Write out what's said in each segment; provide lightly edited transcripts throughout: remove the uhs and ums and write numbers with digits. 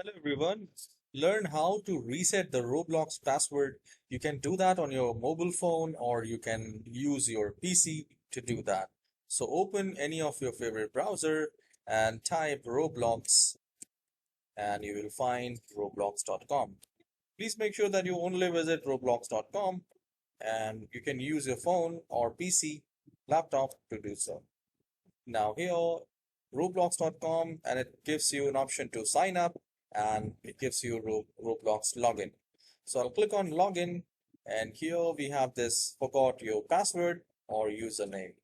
Hello everyone. Learn how to reset the Roblox password. You can do that on your mobile phone or you can use your PC to do that. So open any of your favorite browser and type Roblox and you will find roblox.com. Please make sure that you only visit roblox.com and you can use your phone or PC, laptop to do so. Now here, roblox.com, and it gives you an option to sign up and it gives you Roblox login. So I'll click on login and here we have this forgot your password or username.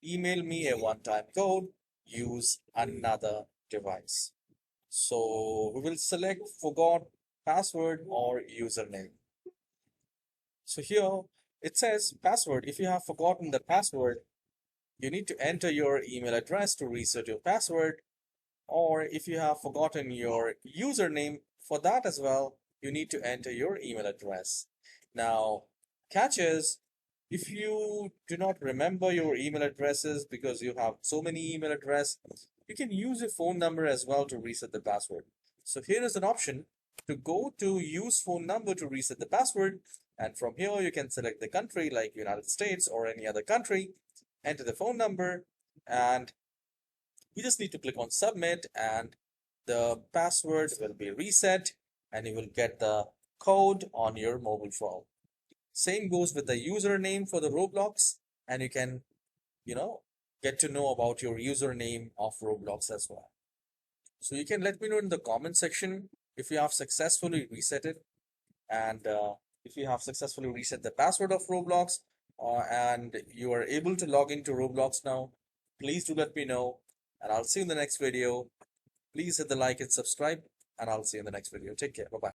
Email me a one-time code, use another device. So we will select forgot password or username. So here it says password. If you have forgotten the password, you need to enter your email address to reset your password, or if you have forgotten your username, for that as well, you need to enter your email address. Now, catch is if you do not remember your email addresses because you have so many email addresses, you can use your phone number as well to reset the password. So here is an option to go to use phone number to reset the password. And from here, you can select the country like United States or any other country, enter the phone number, and you just need to click on submit and the password will be reset and you will get the code on your mobile phone. Same goes with the username for the Roblox, and you can, you know, get to know about your username of Roblox as well. So you can let me know in the comment section if you have successfully reset it and if you have successfully reset the password of Roblox and you are able to log into Roblox now. Please do let me know and I'll see you in the next video. Please hit the like and subscribe and I'll see you in the next video. Take care. Bye-bye.